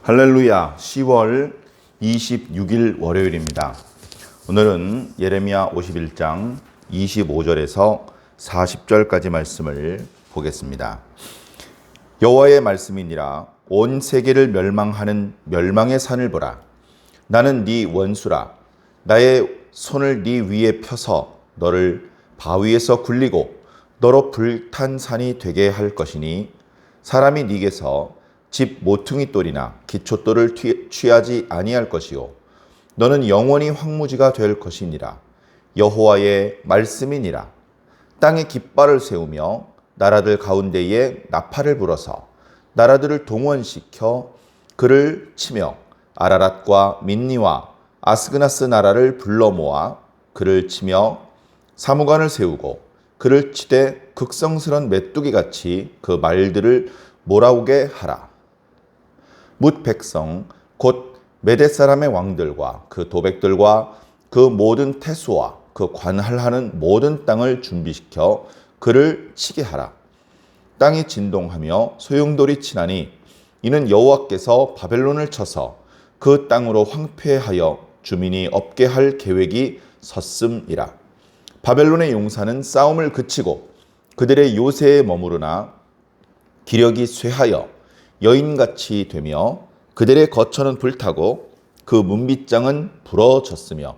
할렐루야. 10월 26일 월요일입니다. 오늘은 예레미야 51장 25절에서 40절까지 말씀을 보겠습니다. 여호와의 말씀이니라. 온 세계를 멸망하는 멸망의 산을 보라. 나는 네 원수라. 나의 손을 네 위에 펴서 너를 바위에서 굴리고 너로 불탄 산이 되게 할 것이니 사람이 네게서 집 모퉁이 돌이나 기초돌을 취하지 아니할 것이요 너는 영원히 황무지가 될 것이니라. 여호와의 말씀이니라. 땅에 깃발을 세우며 나라들 가운데에 나팔을 불어서 나라들을 동원시켜 그를 치며 아라랏과 민니와 아스그나스 나라를 불러 모아 그를 치며 사무관을 세우고 그를 치되 극성스런 메뚜기같이 그 말들을 몰아오게 하라. 뭇 백성 곧 메대 사람의 왕들과 그 도백들과 그 모든 태수와 그 관할하는 모든 땅을 준비시켜 그를 치게 하라. 땅이 진동하며 소용돌이 치나니 이는 여호와께서 바벨론을 쳐서 그 땅으로 황폐하여 주민이 없게 할 계획이 섰음이라. 바벨론의 용사는 싸움을 그치고 그들의 요새에 머무르나 기력이 쇠하여 여인같이 되며 그들의 거처는 불타고 그 문빗장은 부러졌으며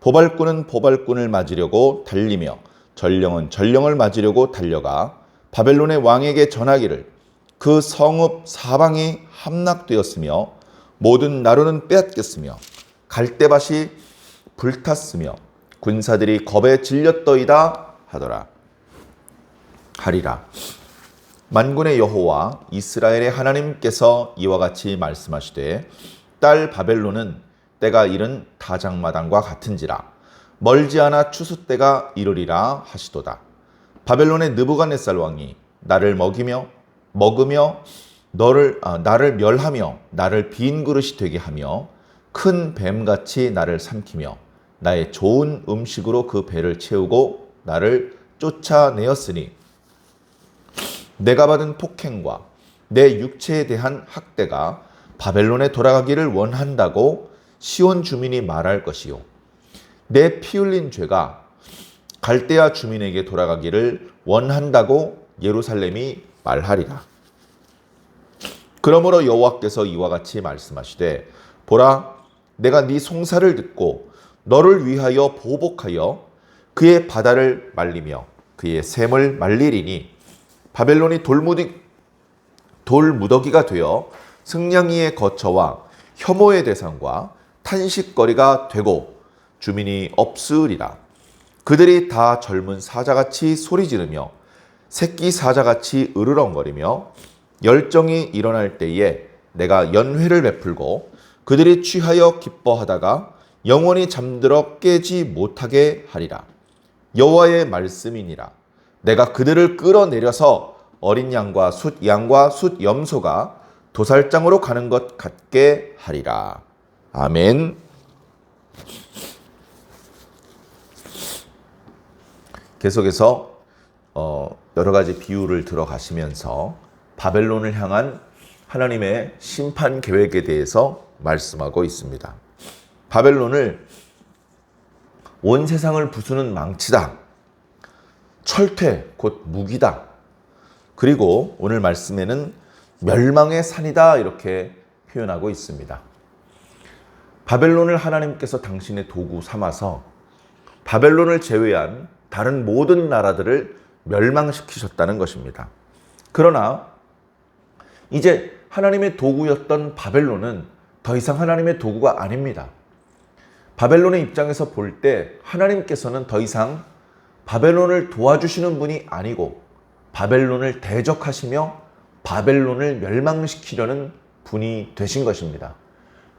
보발꾼은 보발꾼을 맞으려고 달리며 전령은 전령을 맞으려고 달려가 바벨론의 왕에게 전하기를 그 성읍 사방이 함락되었으며 모든 나루는 빼앗겼으며 갈대밭이 불탔으며 군사들이 겁에 질렸더이다 하리라. 만군의 여호와 이스라엘의 하나님께서 이와 같이 말씀하시되 딸 바벨론은 때가 이른 다장마당과 같은지라 멀지 않아 추수 때가 이르리라 하시도다. 바벨론의 느부갓네살 왕이 나를 먹으며 나를 멸하며 나를 빈 그릇이 되게 하며 큰 뱀같이 나를 삼키며 나의 좋은 음식으로 그 배를 채우고 나를 쫓아내었으니 내가 받은 폭행과 내 육체에 대한 학대가 바벨론에 돌아가기를 원한다고 시온 주민이 말할 것이요 내 피 흘린 죄가 갈대아 주민에게 돌아가기를 원한다고 예루살렘이 말하리라. 그러므로 여호와께서 이와 같이 말씀하시되 보라 내가 네 송사를 듣고 너를 위하여 보복하여 그의 바다를 말리며 그의 샘을 말리리니 바벨론이 돌무더기가 되어 승냥이의 거처와 혐오의 대상과 탄식거리가 되고 주민이 없으리라. 그들이 다 젊은 사자같이 소리 지르며 새끼 사자같이 으르렁거리며 열정이 일어날 때에 내가 연회를 베풀고 그들이 취하여 기뻐하다가 영원히 잠들어 깨지 못하게 하리라. 여호와의 말씀이니라. 내가 그들을 끌어내려서 어린 양과 숫 염소가 도살장으로 가는 것 같게 하리라. 아멘. 계속해서 여러 가지 비유를 들어가시면서 바벨론을 향한 하나님의 심판 계획에 대해서 말씀하고 있습니다. 바벨론을 온 세상을 부수는 망치다. 철퇴, 곧 무기다. 그리고 오늘 말씀에는 멸망의 산이다 이렇게 표현하고 있습니다. 바벨론을 하나님께서 당신의 도구 삼아서 바벨론을 제외한 다른 모든 나라들을 멸망시키셨다는 것입니다. 그러나 이제 하나님의 도구였던 바벨론은 더 이상 하나님의 도구가 아닙니다. 바벨론의 입장에서 볼 때 하나님께서는 더 이상 바벨론을 도와주시는 분이 아니고 바벨론을 대적하시며 바벨론을 멸망시키려는 분이 되신 것입니다.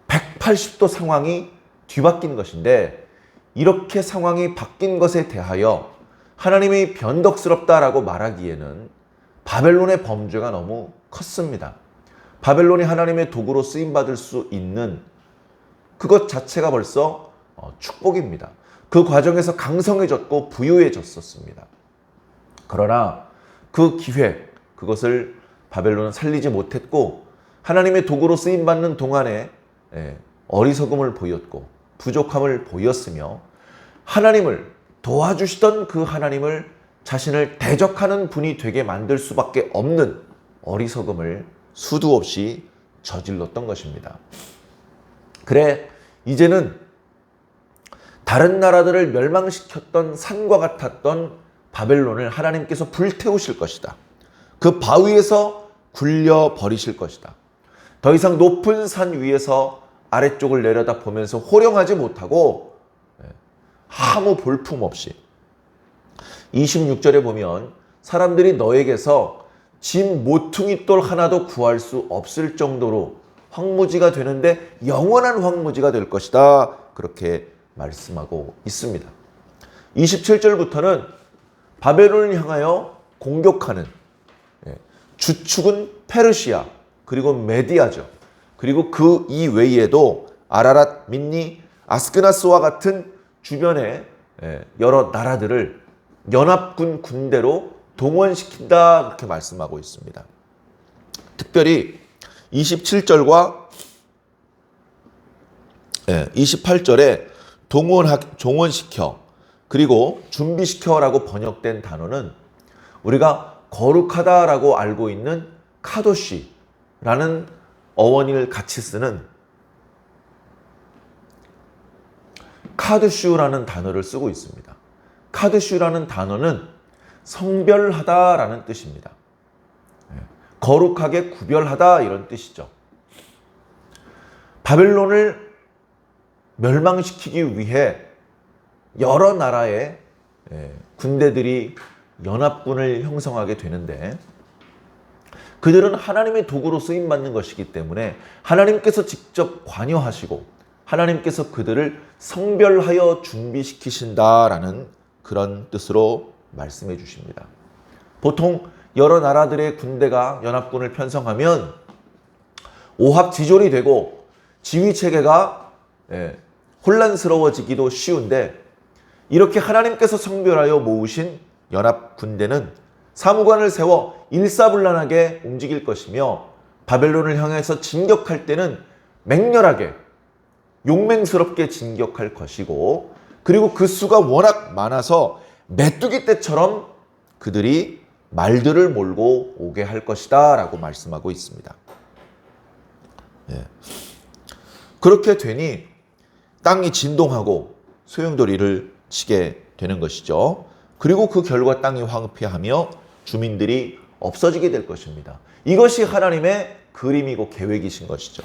180도 상황이 뒤바뀐 것인데 이렇게 상황이 바뀐 것에 대하여 하나님이 변덕스럽다라고 말하기에는 바벨론의 범죄가 너무 컸습니다. 바벨론이 하나님의 도구로 쓰임받을 수 있는 그것 자체가 벌써 축복입니다. 그 과정에서 강성해졌고 부유해졌었습니다. 그러나 그 기획, 그것을 바벨론은 살리지 못했고 하나님의 도구로 쓰임받는 동안에 어리석음을 보였고 부족함을 보였으며 하나님을 도와주시던 그 하나님을 자신을 대적하는 분이 되게 만들 수밖에 없는 어리석음을 수도 없이 저질렀던 것입니다. 그래, 이제는 다른 나라들을 멸망시켰던 산과 같았던 바벨론을 하나님께서 불태우실 것이다. 그 바위에서 굴려버리실 것이다. 더 이상 높은 산 위에서 아래쪽을 내려다 보면서 호령하지 못하고 아무 볼품 없이 26절에 보면 사람들이 너에게서 짐 모퉁이 돌 하나도 구할 수 없을 정도로 황무지가 되는데 영원한 황무지가 될 것이다. 그렇게 말씀하고 있습니다. 27절부터는 바벨론을 향하여 공격하는 주축은 페르시아 그리고 메디아죠. 그리고 그 이외에도 아라랏, 민니, 아스크나스와 같은 주변의 여러 나라들을 연합군 군대로 동원시킨다 그렇게 말씀하고 있습니다. 특별히 27절과 28절에 동원시켜 그리고 준비시켜라고 번역된 단어는 우리가 거룩하다라고 알고 있는 카도시라는 어원을 같이 쓰는 카드슈라는 단어를 쓰고 있습니다. 카드슈라는 단어는 성별하다라는 뜻입니다. 거룩하게 구별하다 이런 뜻이죠. 바벨론을 멸망시키기 위해 여러 나라의 군대들이 연합군을 형성하게 되는데 그들은 하나님의 도구로 쓰임받는 것이기 때문에 하나님께서 직접 관여하시고 하나님께서 그들을 성별하여 준비시키신다라는 그런 뜻으로 말씀해 주십니다. 보통 여러 나라들의 군대가 연합군을 편성하면 오합지졸이 되고 지휘체계가 혼란스러워지기도 쉬운데 이렇게 하나님께서 성별하여 모으신 연합군대는 사무관을 세워 일사불란하게 움직일 것이며 바벨론을 향해서 진격할 때는 맹렬하게 용맹스럽게 진격할 것이고 그리고 그 수가 워낙 많아서 메뚜기 떼처럼 그들이 말들을 몰고 오게 할 것이다 라고 말씀하고 있습니다. 그렇게 되니 땅이 진동하고 소용돌이를 치게 되는 것이죠. 그리고 그 결과 땅이 황폐하며 주민들이 없어지게 될 것입니다. 이것이 하나님의 그림이고 계획이신 것이죠.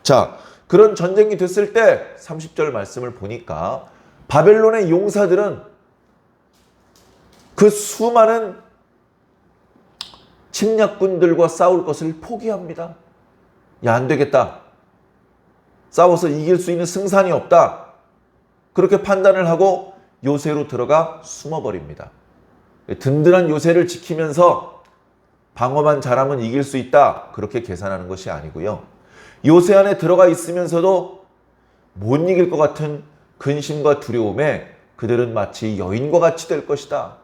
자, 그런 전쟁이 됐을 때 30절 말씀을 보니까 바벨론의 용사들은 그 수많은 침략군들과 싸울 것을 포기합니다. 야, 안 되겠다. 싸워서 이길 수 있는 승산이 없다. 그렇게 판단을 하고 요새로 들어가 숨어버립니다. 든든한 요새를 지키면서 방어만 잘하면 이길 수 있다. 그렇게 계산하는 것이 아니고요. 요새 안에 들어가 있으면서도 못 이길 것 같은 근심과 두려움에 그들은 마치 여인과 같이 될 것이다.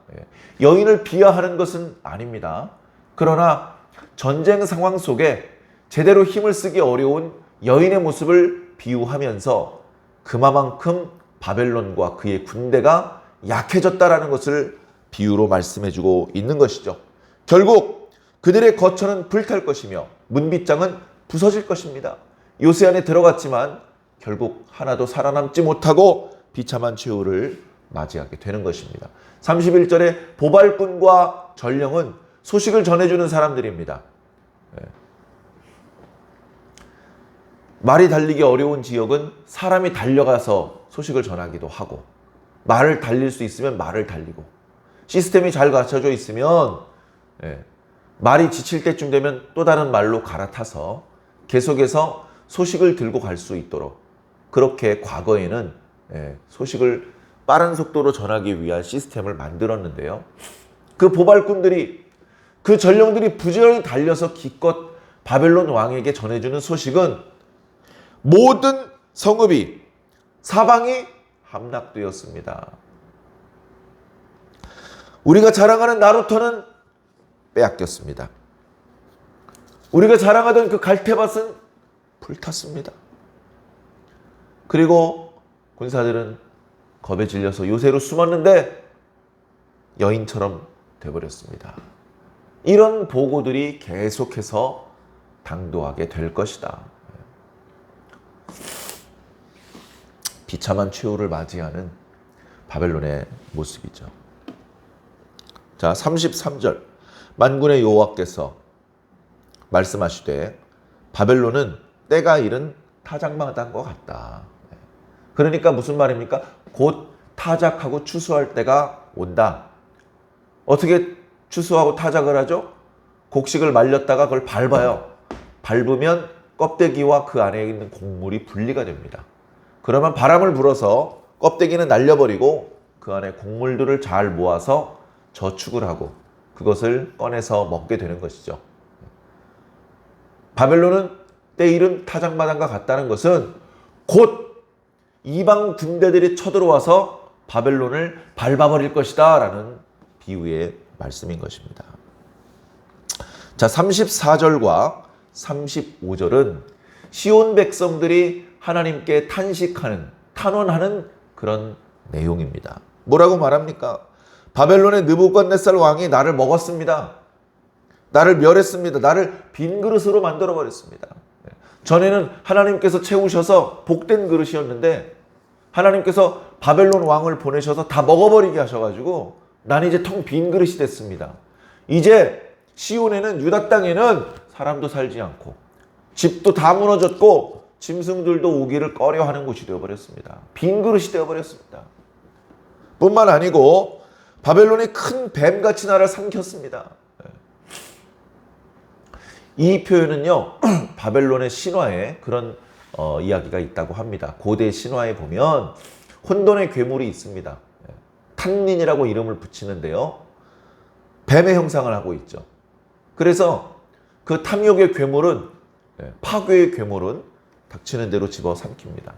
여인을 비하하는 것은 아닙니다. 그러나 전쟁 상황 속에 제대로 힘을 쓰기 어려운 여인의 모습을 비유하면서 그만큼 바벨론과 그의 군대가 약해졌다라는 것을 비유로 말씀해주고 있는 것이죠. 결국 그들의 거처는 불탈 것이며 문빗장은 부서질 것입니다. 요새 안에 들어갔지만 결국 하나도 살아남지 못하고 비참한 최후를 맞이하게 되는 것입니다. 31절에 보발꾼과 전령은 소식을 전해주는 사람들입니다. 말이 달리기 어려운 지역은 사람이 달려가서 소식을 전하기도 하고 말을 달릴 수 있으면 말을 달리고 시스템이 잘 갖춰져 있으면 말이 지칠 때쯤 되면 또 다른 말로 갈아타서 계속해서 소식을 들고 갈 수 있도록 그렇게 과거에는 소식을 빠른 속도로 전하기 위한 시스템을 만들었는데요. 그 보발꾼들이 그 전령들이 부지런히 달려서 기껏 바벨론 왕에게 전해주는 소식은 모든 성읍이 사방이 함락되었습니다. 우리가 자랑하는 나루터는 빼앗겼습니다. 우리가 자랑하던 그 갈대밭은 불탔습니다. 그리고 군사들은 겁에 질려서 요새로 숨었는데 여인처럼 돼버렸습니다. 이런 보고들이 계속해서 당도하게 될 것이다. 비참한 최후를 맞이하는 바벨론의 모습이죠. 자, 33절. 만군의 여호와께서 말씀하시되 바벨론은 때가 이른 타작마당과 같다. 그러니까 무슨 말입니까? 곧 타작하고 추수할 때가 온다. 어떻게 추수하고 타작을 하죠? 곡식을 말렸다가 그걸 밟아요. 밟으면 껍데기와 그 안에 있는 곡물이 분리가 됩니다. 그러면 바람을 불어서 껍데기는 날려버리고 그 안에 곡물들을 잘 모아서 저축을 하고 그것을 꺼내서 먹게 되는 것이죠. 바벨론은 때 이른 타작마당과 같다는 것은 곧 이방 군대들이 쳐들어와서 바벨론을 밟아버릴 것이다 라는 비유의 말씀인 것입니다. 자, 34절과 35절은 시온 백성들이 하나님께 탄식하는, 탄원하는 그런 내용입니다. 뭐라고 말합니까? 바벨론의 느부갓네살 왕이 나를 먹었습니다. 나를 멸했습니다. 나를 빈 그릇으로 만들어버렸습니다. 전에는 하나님께서 채우셔서 복된 그릇이었는데 하나님께서 바벨론 왕을 보내셔서 다 먹어버리게 하셔가지고 난 이제 텅 빈 그릇이 됐습니다. 이제 시온에는, 유다 땅에는 사람도 살지 않고 집도 다 무너졌고 짐승들도 오기를 꺼려하는 곳이 되어버렸습니다. 빈 그릇이 되어버렸습니다. 뿐만 아니고 바벨론이 큰 뱀같이 나를 삼켰습니다. 이 표현은요, 바벨론의 신화에 그런 이야기가 있다고 합니다. 고대 신화에 보면 혼돈의 괴물이 있습니다. 탄닌이라고 이름을 붙이는데요, 뱀의 형상을 하고 있죠. 그래서 그 탐욕의 괴물은, 파괴의 괴물은 닥치는 대로 집어삼킵니다.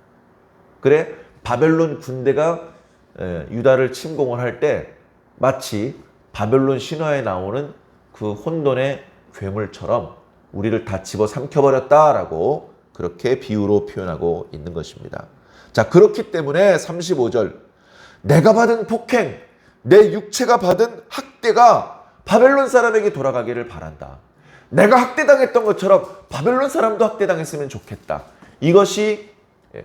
그래 바벨론 군대가 유다를 침공을 할 때 마치 바벨론 신화에 나오는 그 혼돈의 괴물처럼 우리를 다 집어삼켜버렸다라고 그렇게 비유로 표현하고 있는 것입니다. 자, 그렇기 때문에 35절, 내가 받은 폭행, 내 육체가 받은 학대가 바벨론 사람에게 돌아가기를 바란다. 내가 학대당했던 것처럼 바벨론 사람도 학대당했으면 좋겠다. 이것이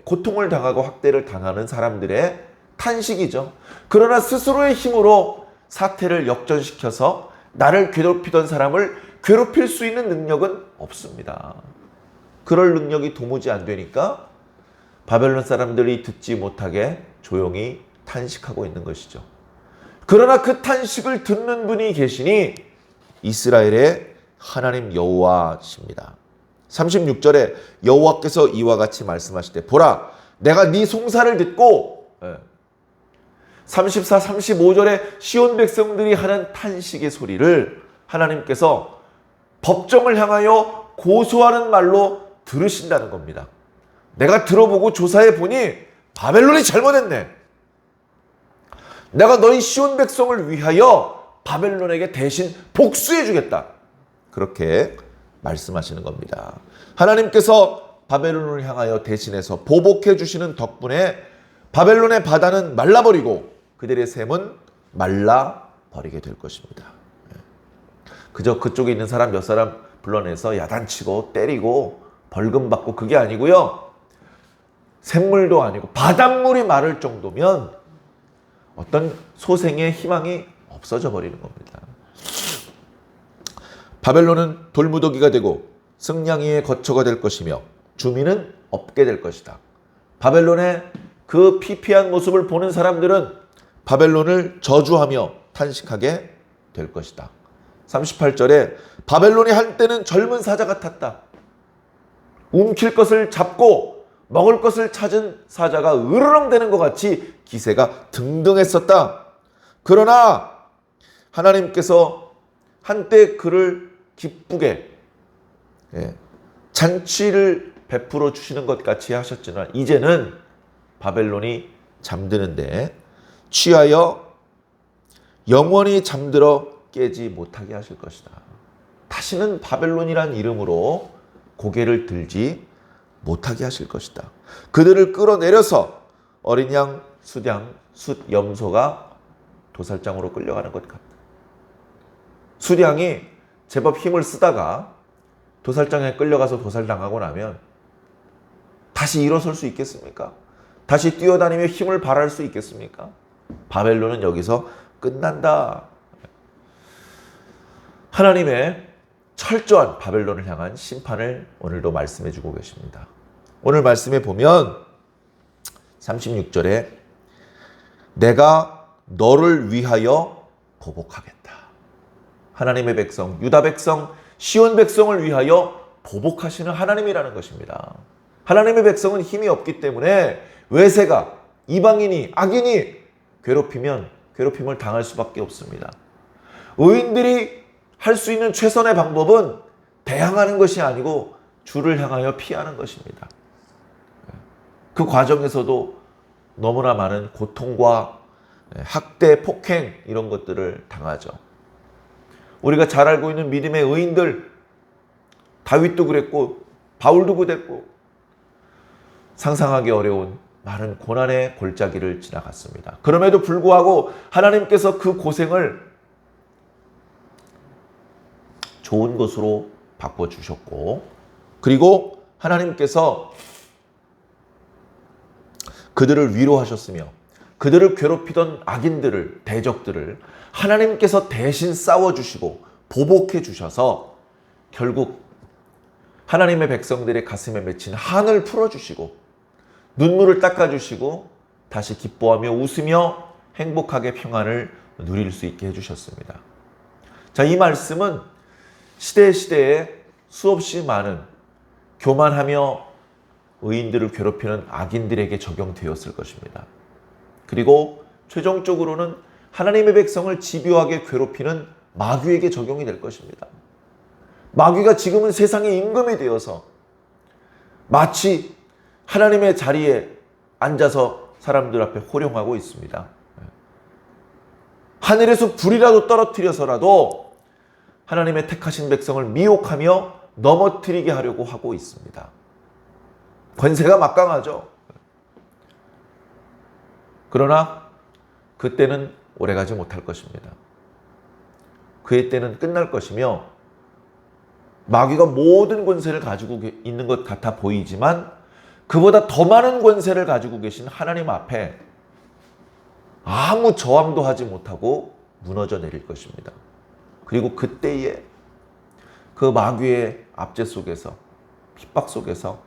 고통을 당하고 학대를 당하는 사람들의 탄식이죠. 그러나 스스로의 힘으로 사태를 역전시켜서 나를 괴롭히던 사람을 괴롭힐 수 있는 능력은 없습니다. 그럴 능력이 도무지 안 되니까 바벨론 사람들이 듣지 못하게 조용히 탄식하고 있는 것이죠. 그러나 그 탄식을 듣는 분이 계시니 이스라엘의 하나님 여호와십니다. 36절에 여호와께서 이와 같이 말씀하시되 보라, 내가 네 송사를 듣고, 34, 35절에 시온 백성들이 하는 탄식의 소리를 하나님께서 법정을 향하여 고소하는 말로 들으신다는 겁니다. 내가 들어보고 조사해 보니 바벨론이 잘못했네. 내가 너희 시온 백성을 위하여 바벨론에게 대신 복수해 주겠다. 그렇게 말씀하시는 겁니다. 하나님께서 바벨론을 향하여 대신해서 보복해 주시는 덕분에 바벨론의 바다는 말라버리고 그들의 샘은 말라버리게 될 것입니다. 그저 그쪽에 있는 사람 몇 사람 불러내서 야단치고 때리고 벌금 받고 그게 아니고요, 샘물도 아니고 바닷물이 마를 정도면 어떤 소생의 희망이 없어져 버리는 겁니다. 바벨론은 돌무더기가 되고 승냥이의 거처가 될 것이며 주민은 없게 될 것이다. 바벨론의 그 피폐한 모습을 보는 사람들은 바벨론을 저주하며 탄식하게 될 것이다. 38절에 바벨론이 한때는 젊은 사자 같았다. 움킬 것을 잡고 먹을 것을 찾은 사자가 으르렁대는 것 같이 기세가 등등했었다. 그러나 하나님께서 한때 그를 기쁘게 잔치를 베풀어 주시는 것 같이 하셨지만 이제는 바벨론이 잠드는데 취하여 영원히 잠들어 깨지 못하게 하실 것이다. 다 다시는 바벨론이란 이름으로 고개를 들지 못하게 하실 것이다. 그들을 끌어내려서 어린 양, 숫양, 숫염소가 도살장으로 끌려가는 것 같다. 숫양이 제법 힘을 쓰다가 도살장에 끌려가서 도살당하고 나면 다시 일어설 수 있겠습니까? 다시 뛰어다니며 힘을 발할 수 있겠습니까? 바벨론은 여기서 끝난다. 하나님의 철저한 바벨론을 향한 심판을 오늘도 말씀해 주고 계십니다. 오늘 말씀에 보면 36절에 내가 너를 위하여 보복하겠다. 하나님의 백성, 유다 백성, 시온 백성을 위하여 보복하시는 하나님이라는 것입니다. 하나님의 백성은 힘이 없기 때문에 외세가, 이방인이, 악인이 괴롭힘을 당할 수밖에 없습니다. 의인들이 할 수 있는 최선의 방법은 대항하는 것이 아니고 주를 향하여 피하는 것입니다. 그 과정에서도 너무나 많은 고통과 학대, 폭행 이런 것들을 당하죠. 우리가 잘 알고 있는 믿음의 의인들, 다윗도 그랬고 바울도 그랬고 상상하기 어려운 많은 고난의 골짜기를 지나갔습니다. 그럼에도 불구하고 하나님께서 그 고생을 좋은 것으로 바꿔주셨고, 그리고 하나님께서 그들을 위로하셨으며 그들을 괴롭히던 악인들을, 대적들을 하나님께서 대신 싸워주시고 보복해 주셔서 결국 하나님의 백성들의 가슴에 맺힌 한을 풀어주시고 눈물을 닦아주시고 다시 기뻐하며 웃으며 행복하게 평안을 누릴 수 있게 해주셨습니다. 자, 이 말씀은 시대에 수없이 많은 교만하며 의인들을 괴롭히는 악인들에게 적용되었을 것입니다. 그리고 최종적으로는 하나님의 백성을 집요하게 괴롭히는 마귀에게 적용이 될 것입니다. 마귀가 지금은 세상의 임금이 되어서 마치 하나님의 자리에 앉아서 사람들 앞에 호령하고 있습니다. 하늘에서 불이라도 떨어뜨려서라도 하나님의 택하신 백성을 미혹하며 넘어뜨리게 하려고 하고 있습니다. 권세가 막강하죠. 그러나 그때는 오래가지 못할 것입니다. 그의 때는 끝날 것이며 마귀가 모든 권세를 가지고 있는 것 같아 보이지만 그보다 더 많은 권세를 가지고 계신 하나님 앞에 아무 저항도 하지 못하고 무너져 내릴 것입니다. 그리고 그때에 그 마귀의 압제 속에서, 핍박 속에서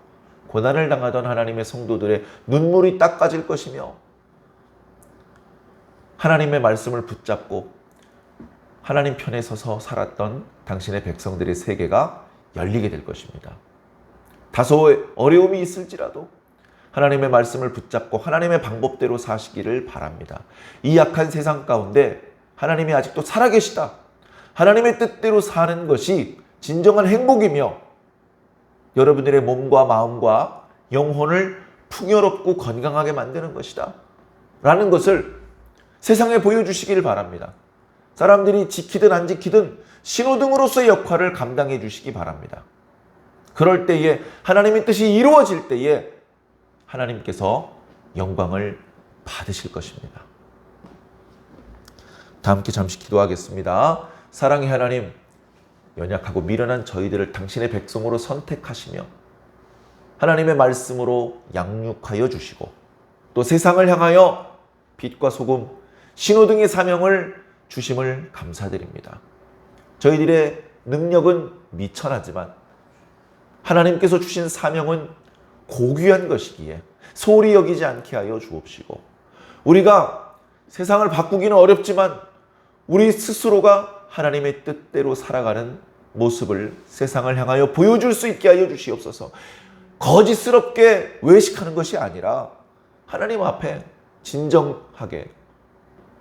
고난을 당하던 하나님의 성도들의 눈물이 닦아질 것이며 하나님의 말씀을 붙잡고 하나님 편에 서서 살았던 당신의 백성들의 세계가 열리게 될 것입니다. 다소 어려움이 있을지라도 하나님의 말씀을 붙잡고 하나님의 방법대로 사시기를 바랍니다. 이 약한 세상 가운데 하나님이 아직도 살아계시다. 하나님의 뜻대로 사는 것이 진정한 행복이며 여러분들의 몸과 마음과 영혼을 풍요롭고 건강하게 만드는 것이다. 라는 것을 세상에 보여주시기를 바랍니다. 사람들이 지키든 안 지키든 신호등으로서의 역할을 감당해 주시기 바랍니다. 그럴 때에 하나님의 뜻이 이루어질 때에 하나님께서 영광을 받으실 것입니다. 다 함께 잠시 기도하겠습니다. 사랑의 하나님, 연약하고 미련한 저희들을 당신의 백성으로 선택하시며 하나님의 말씀으로 양육하여 주시고 또 세상을 향하여 빛과 소금, 신호등의 사명을 주심을 감사드립니다. 저희들의 능력은 미천하지만 하나님께서 주신 사명은 고귀한 것이기에 소홀히 여기지 않게 하여 주옵시고 우리가 세상을 바꾸기는 어렵지만 우리 스스로가 하나님의 뜻대로 살아가는 모습을 세상을 향하여 보여줄 수 있게 하여 주시옵소서. 거짓스럽게 외식하는 것이 아니라 하나님 앞에 진정하게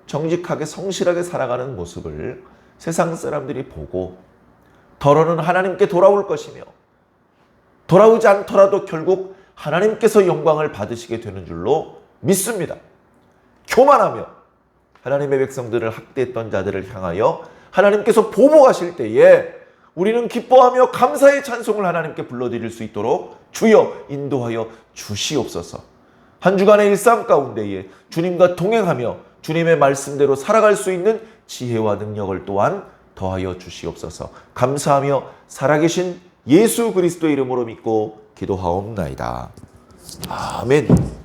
정직하게 성실하게 살아가는 모습을 세상 사람들이 보고 더러는 하나님께 돌아올 것이며 돌아오지 않더라도 결국 하나님께서 영광을 받으시게 되는 줄로 믿습니다. 교만하며 하나님의 백성들을 학대했던 자들을 향하여 하나님께서 보복하실 때에 우리는 기뻐하며 감사의 찬송을 하나님께 불러드릴 수 있도록 주여 인도하여 주시옵소서. 한 주간의 일상 가운데에 주님과 동행하며 주님의 말씀대로 살아갈 수 있는 지혜와 능력을 또한 더하여 주시옵소서. 감사하며 살아계신 예수 그리스도의 이름으로 믿고 기도하옵나이다. 아멘.